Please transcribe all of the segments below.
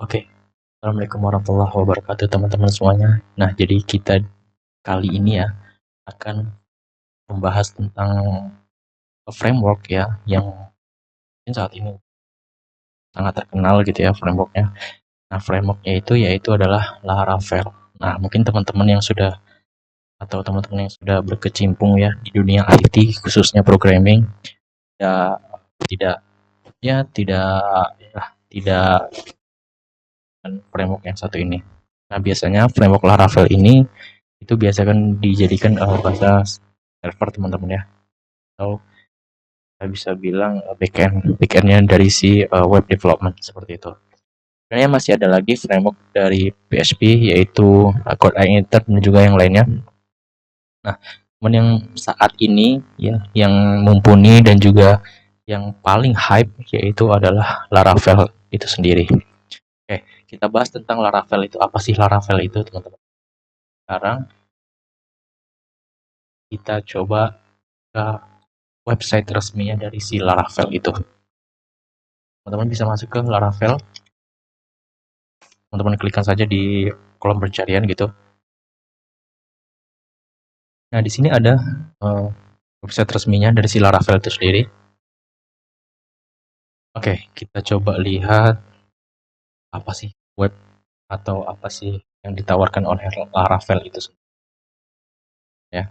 Oke, Assalamualaikum warahmatullahi wabarakatuh teman-teman semuanya. Nah, jadi kita kali ini ya akan membahas tentang framework ya yang mungkin saat ini sangat terkenal gitu ya frameworknya. Nah, frameworknya itu yaitu adalah Laravel. Nah, mungkin teman-teman yang sudah atau teman-teman yang sudah berkecimpung ya di dunia IT khususnya programming ya tidak tidak framework yang satu ini. Nah, biasanya framework Laravel ini itu biasa kan dijadikan bahasa server teman-teman ya, atau kita bisa bilang backendnya dari si web development seperti itu. Sebenarnya masih ada lagi framework dari PHP yaitu CodeIgniter dan juga yang lainnya. Nah, cuman yang saat ini ya yang mumpuni dan juga yang paling hype yaitu adalah Laravel itu sendiri. Oke, kita bahas tentang Laravel itu. Apa sih Laravel itu, teman-teman? Sekarang kita coba ke website resminya dari si Laravel itu. Teman-teman bisa masuk ke Laravel, teman-teman klikkan saja di kolom pencarian gitu. Nah, di sini ada uh, website resminya dari si Laravel itu sendiri. Oke, kita coba lihat apa sih web atau apa sih yang ditawarkan oleh Laravel itu ya.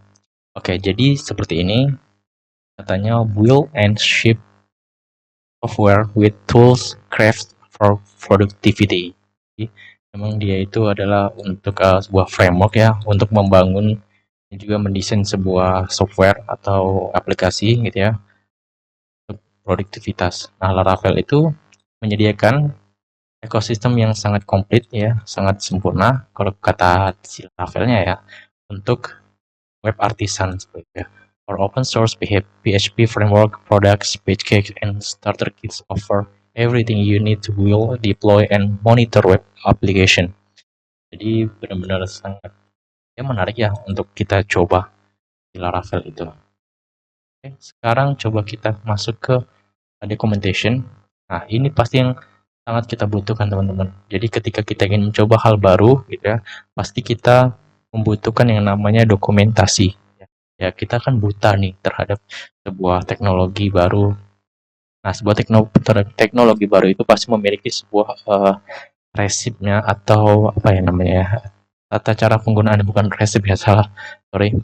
Oke, jadi seperti ini katanya build and ship software with tools craft for productivity. Jadi, memang dia itu adalah untuk sebuah framework ya untuk membangun dan juga mendesain sebuah software atau aplikasi gitu ya untuk produktivitas. Nah, Laravel itu menyediakan ekosistem yang sangat komplit ya, sangat sempurna kalau kata si Laravelnya ya untuk web artisan seperti itu ya. For open source PHP framework products, page cake, and starter kits offer everything you need to build, deploy, and monitor web application. Jadi benar-benar sangat ya menarik ya untuk kita coba di Laravel itu. Oke, sekarang coba kita masuk ke documentation. Nah, ini pasti yang sangat kita butuhkan teman-teman. Jadi ketika kita ingin mencoba hal baru gitu ya, pasti kita membutuhkan yang namanya dokumentasi. Ya, kita kan buta nih terhadap sebuah teknologi baru. Nah, sebuah teknologi baru itu pasti memiliki sebuah resipnya atau apa ya namanya ya, tata cara penggunaan, bukan resip ya, salah, sorry,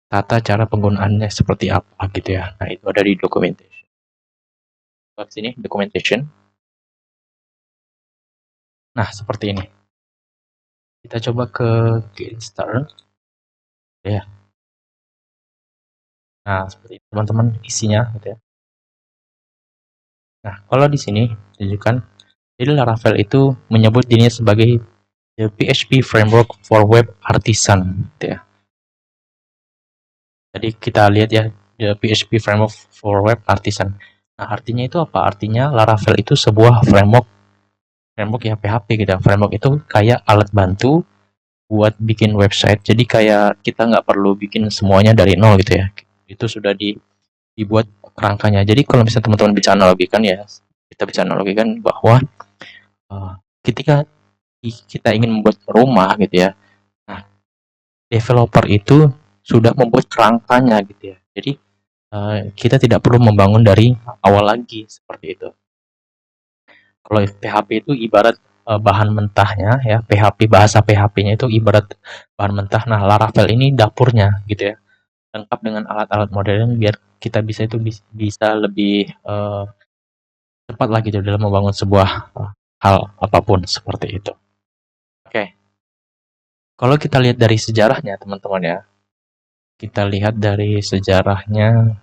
tata cara penggunaannya seperti apa gitu ya. Nah, itu ada di documentation. Buat sini documentation. Nah, seperti ini. Kita coba ke Start ya. Nah, seperti itu teman-teman isinya gitu ya. Nah, kalau di sini tunjukkan, jadi Laravel itu menyebut dirinya sebagai the PHP framework for web artisan gitu ya. Jadi kita lihat ya, the PHP framework for web artisan. Nah, artinya itu apa? Artinya Laravel itu sebuah framework framework ya PHP gitu. Framework itu kayak alat bantu buat bikin website. Jadi kayak kita nggak perlu bikin semuanya dari nol gitu ya. Itu sudah dibuat kerangkanya. Jadi kalau misalnya teman-teman bisa analogikan ya, kita bisa analogikan bahwa uh, ketika kita ingin membuat rumah gitu ya. Nah, developer itu sudah membuat kerangkanya gitu ya. Jadi kita tidak perlu membangun dari awal lagi seperti itu. Kalau PHP itu ibarat bahan mentahnya ya, PHP bahasa PHP-nya itu ibarat bahan mentah. Nah, Laravel ini dapurnya gitu ya. Lengkap dengan alat-alat modern biar kita bisa itu bisa lebih cepat lagi gitu dalam membangun sebuah hal apapun seperti itu. Oke, kalau kita lihat dari sejarahnya teman-teman ya, kita lihat dari sejarahnya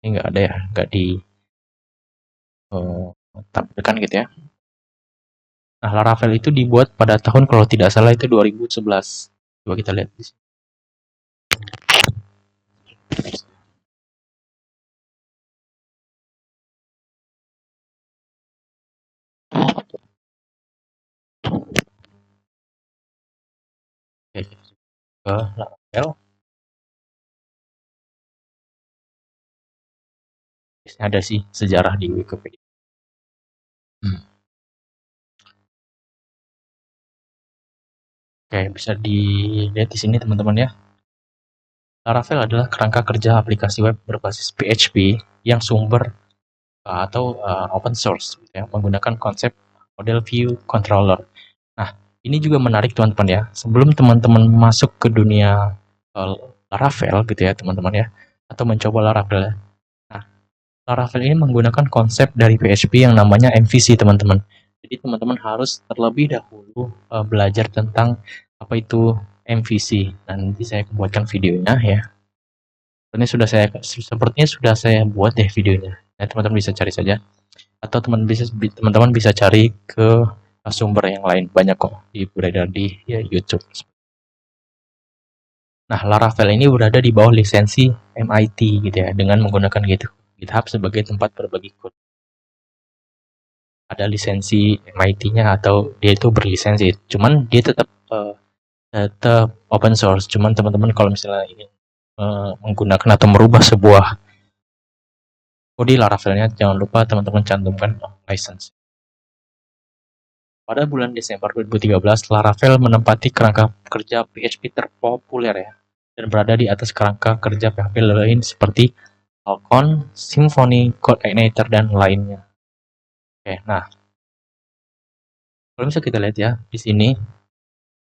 ini nggak ada ya, nggak ditampilkan gitu ya. Nah, Laravel itu dibuat pada tahun kalau tidak salah itu 2011. Coba kita lihat di sini. Oke, ke Laravel. Ada sih sejarah di Wikipedia. Hmm. Oke, bisa dilihat di sini teman-teman ya. Laravel adalah kerangka kerja aplikasi web berbasis PHP yang sumber open source gitu ya, menggunakan konsep model view controller. Nah, ini juga menarik teman-teman ya. Sebelum teman-teman masuk ke dunia Laravel gitu ya teman-teman ya, atau mencoba Laravel ya. Nah, Laravel ini menggunakan konsep dari PHP yang namanya MVC teman-teman. Jadi teman-teman harus terlebih dahulu belajar tentang apa itu MVC. Nanti saya buatkan videonya ya. Sepertinya sudah saya buat deh videonya. Nah, teman-teman bisa cari saja atau teman-teman bisa cari ke sumber yang lain, banyak kok beredar di ya, YouTube. Nah, Laravel ini berada di bawah lisensi MIT gitu ya, dengan menggunakan GitHub sebagai tempat berbagi kode. Ada lisensi MIT-nya atau dia itu berlisensi, cuman dia tetap open source. Cuman teman-teman kalau misalnya ingin menggunakan atau merubah sebuah kode Laravelnya, jangan lupa teman-teman cantumkan license. Pada bulan Desember 2013, Laravel menempati kerangka kerja PHP terpopuler ya, dan berada di atas kerangka kerja PHP lain seperti Falcon, Symfony, Codeinator, dan lainnya. Oke, nah, kalau bisa kita lihat ya, di sini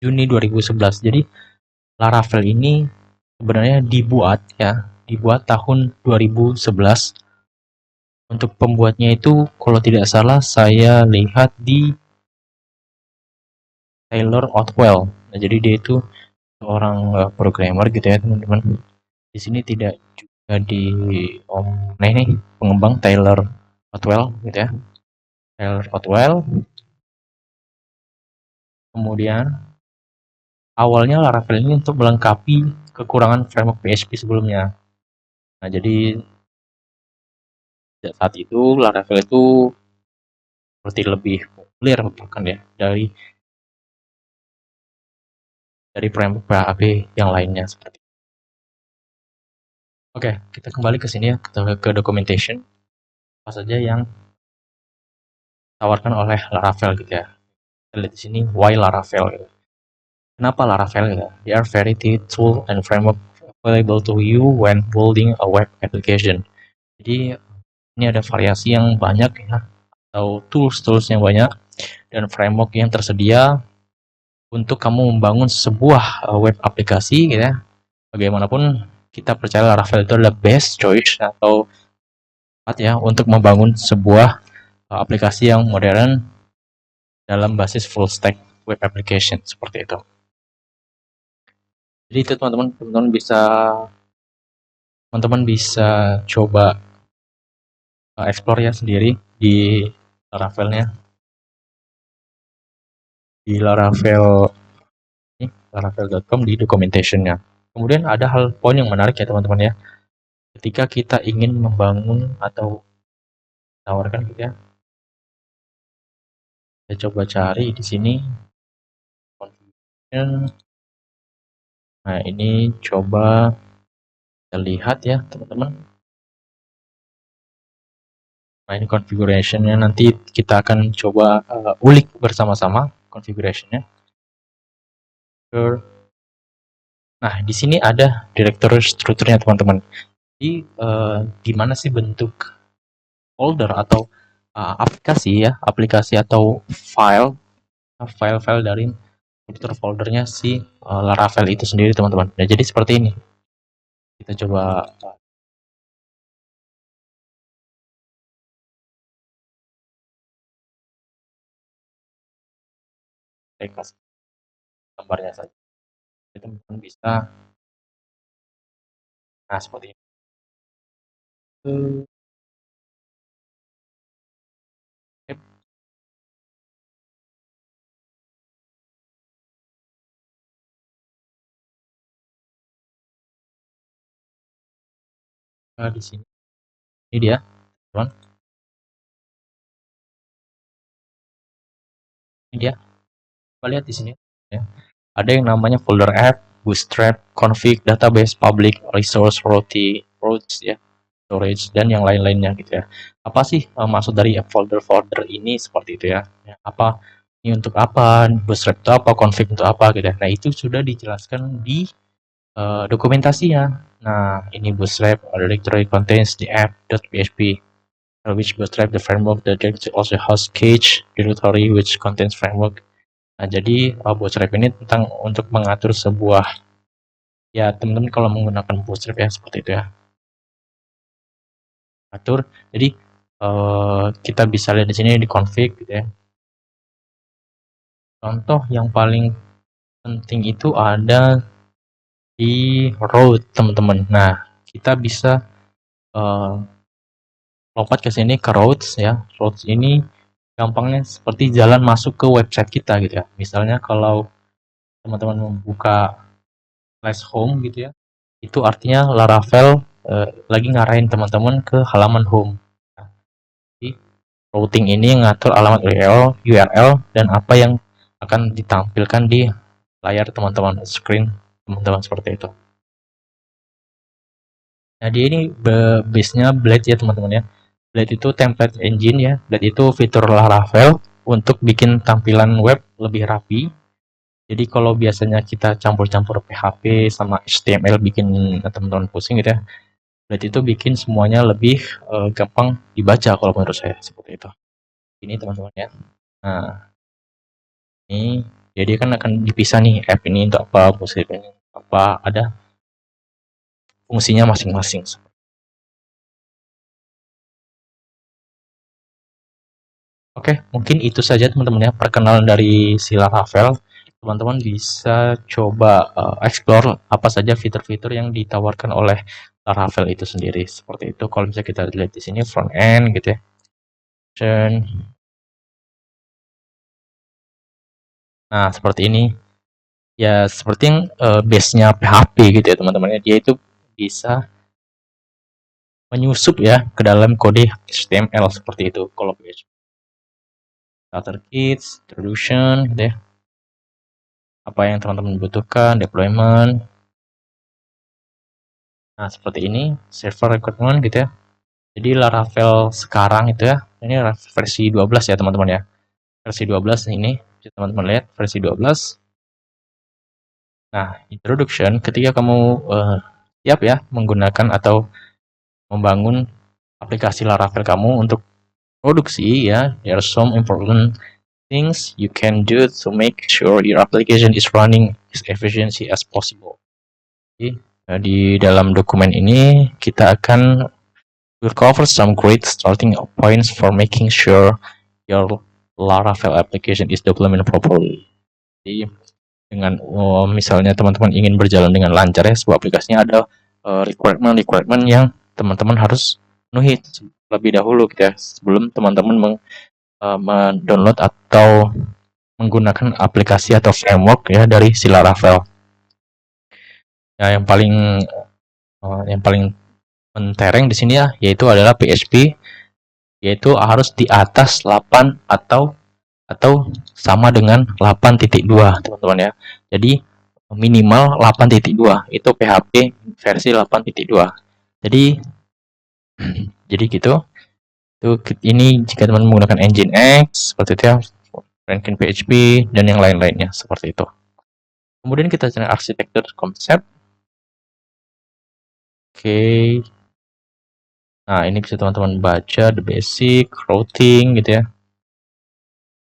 Juni 2011. Jadi Laravel ini sebenarnya dibuat tahun 2011. Untuk pembuatnya itu kalau tidak salah saya lihat di Taylor Otwell. Nah, jadi dia itu seorang programmer gitu ya teman-teman. Di sini tidak juga nah ini pengembang Taylor Otwell gitu ya. Taylor Otwell. Kemudian awalnya Laravel ini untuk melengkapi kekurangan framework PHP sebelumnya. Nah, jadi saat itu Laravel itu seperti lebih populer bahkan ya dari framework PHP yang lainnya seperti. Oke, kita kembali ke sini ya, ke documentation. Apa saja yang ditawarkan oleh Laravel gitu ya. Kita lihat di sini why Laravel gitu. Kenapa Laravel gitu? They are very tool and framework available to you when building a web application. Jadi ini ada variasi yang banyak ya, atau tools yang banyak dan framework yang tersedia untuk kamu membangun sebuah web aplikasi gitu ya. Bagaimanapun kita percaya Laravel itu adalah best choice atau tepat ya untuk membangun sebuah aplikasi yang modern dalam basis full stack web application seperti itu. Jadi itu teman-teman bisa coba explore ya sendiri di Laravelnya, di laravel.com di documentationnya. Kemudian ada hal poin yang menarik ya teman-teman ya, ketika kita ingin membangun atau tawarkan gitu ya, saya coba cari di sini configuration. Nah, ini coba kita lihat ya teman-teman. Nah, ini configuration-nya, nanti kita akan coba ulik bersama-sama configuration-nya. Nah, di sini ada directory strukturnya teman-teman. Jadi di mana sih bentuk folder atau aplikasi atau file dari struktur foldernya si Laravel itu sendiri teman-teman. Nah, jadi seperti ini. Kita coba kasih gambarnya saja. Jadi teman-teman bisa, nah seperti ini. Di sini, ini dia, teman. Ini dia. Kita lihat di sini. Ya. Ada yang namanya folder app, bootstrap, config, database, public, resource, routes ya, storage, dan yang lain-lainnya gitu ya. Apa sih maksud dari folder-folder ini seperti itu ya? Apa ini untuk apa, Bootstrap itu apa, config untuk apa gitu ya. Nah, itu sudah dijelaskan di dokumentasinya. Nah, ini Bootstrap directory contains the app.php, which Bootstrap the framework. The directory also has cage directory which contains framework. Nah, jadi Bootstrap ini tentang untuk mengatur sebuah, ya teman-teman kalau menggunakan Bootstrap ya seperti itu ya. Atur. Jadi kita bisa lihat di sini di config gitu ya. Contoh yang paling penting itu ada di route teman-teman. Nah, kita bisa lompat ke sini ke routes ya. Routes ini gampangnya seperti jalan masuk ke website kita gitu ya. Misalnya kalau teman-teman membuka slash home gitu ya, itu artinya Laravel lagi ngarahin teman-teman ke halaman home. Nah, jadi routing ini ngatur alamat URL dan apa yang akan ditampilkan di layar teman-teman, screen teman-teman seperti itu. Jadi ini base-nya Blade ya teman-teman ya. Blade itu template engine ya. Blade itu fitur Laravel untuk bikin tampilan web lebih rapi. Jadi kalau biasanya kita campur-campur PHP sama HTML bikin teman-teman pusing gitu ya. Blade itu bikin semuanya lebih gampang dibaca kalau menurut saya seperti itu. Ini teman-teman ya. Nah, ini jadi kan akan dipisah nih app ini untuk apa, Bootstrap ini apa, ada fungsinya masing-masing. Oke, mungkin itu saja teman-teman ya perkenalan dari si Laravel. Teman-teman bisa coba explore apa saja fitur-fitur yang ditawarkan oleh Laravel itu sendiri. Seperti itu. Kalau misalnya kita lihat di sini front end gitu ya. Nah, seperti ini. Ya, seperti yang base-nya PHP gitu ya teman-teman ya. Dia itu bisa menyusup ya ke dalam kode HTML seperti itu. Kalau PHP starter kits, introduction gitu ya. Apa yang teman-teman butuhkan, deployment. Nah, seperti ini, server requirement gitu ya. Jadi Laravel sekarang itu ya, ini versi 12 ya teman-teman ya. Versi 12 ini, bisa teman-teman lihat versi 12. Nah, introduction, ketika kamu siap ya menggunakan atau membangun aplikasi Laravel kamu untuk produksi ya, there are some important things you can do to make sure your application is running as efficiently as possible. Jadi, di dalam dokumen ini kita akan will cover some great starting points for making sure your Laravel application is deployed properly. Jadi dengan misalnya teman-teman ingin berjalan dengan lancar ya sebuah aplikasinya, ada requirement yang teman-teman harus penuhi lebih dahulu gitu ya sebelum teman-teman mendownload atau menggunakan aplikasi atau framework ya dari si Laravel. Ya, yang paling mentereng di sini ya yaitu adalah PHP, yaitu harus di atas 8 atau sama dengan 8.2 teman-teman ya. Jadi minimal 8.2 itu PHP versi 8.2. Jadi gitu. Ini jika teman menggunakan Nginx seperti itu ya, Franklin PHP dan yang lain-lainnya seperti itu. Kemudian kita cari arsitektur konsep. Oke. Nah, ini bisa teman-teman baca the basic, routing gitu ya.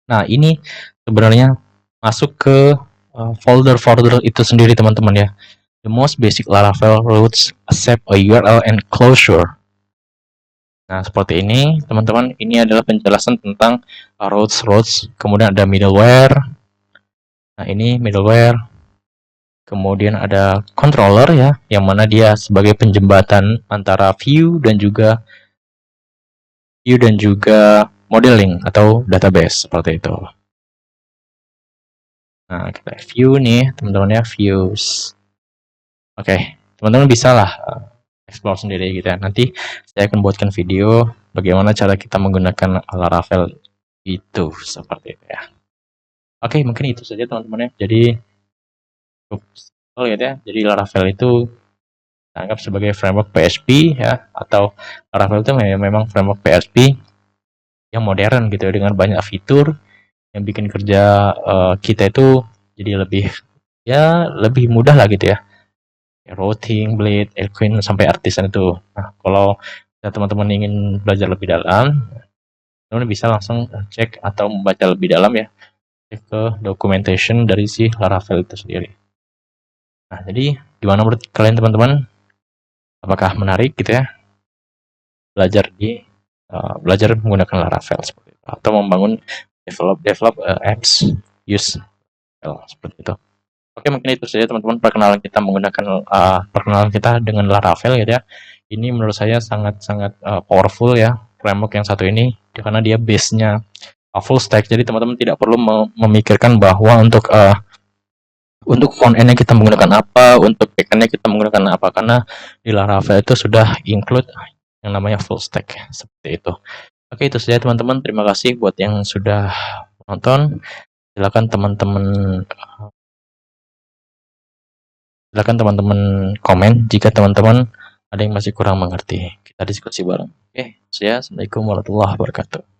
Nah, ini sebenarnya masuk ke folder-folder itu sendiri teman-teman ya. The most basic Laravel routes accept a URL and closure. Nah, seperti ini teman-teman, ini adalah penjelasan tentang routes. Kemudian ada middleware. Nah, ini middleware. Kemudian ada controller ya, yang mana dia sebagai penjembatan antara view dan juga modeling atau database seperti itu. Nah, kita view nih teman-teman ya, views. Oke, teman-teman bisa lah explore sendiri gitu ya. Nanti saya akan buatkan video bagaimana cara kita menggunakan Laravel itu seperti itu ya. Oke, mungkin itu saja teman-teman ya. Jadi gitu ya. Jadi Laravel itu anggap sebagai framework PHP ya, atau Laravel itu memang framework PHP yang modern gitu ya, dengan banyak fitur yang bikin kerja kita itu jadi lebih mudah lah gitu ya. Routing, Blade, Equine sampai Artisan itu. Nah, kalau teman-teman ingin belajar lebih dalam, teman bisa langsung cek atau membaca lebih dalam ya, cek ke documentation dari si Laravel itu sendiri. Nah, jadi gimana menurut kalian teman-teman? Apakah menarik gitu ya belajar menggunakan Laravel seperti itu, atau membangun develop apps use Laravel seperti itu. Oke, mungkin itu saja teman-teman perkenalan kita dengan Laravel gitu ya. Ini menurut saya sangat-sangat powerful ya framework yang satu ini, karena dia base-nya full stack. Jadi teman-teman tidak perlu memikirkan bahwa untuk front end-nya kita menggunakan apa, untuk back end-nya kita menggunakan apa, karena di Laravel itu sudah include yang namanya full stack seperti itu. Oke, itu saja teman-teman. Terima kasih buat yang sudah menonton. Silakan teman-teman komen jika teman-teman ada yang masih kurang mengerti. Kita diskusi bareng. Oke, saya Assalamualaikum warahmatullahi wabarakatuh.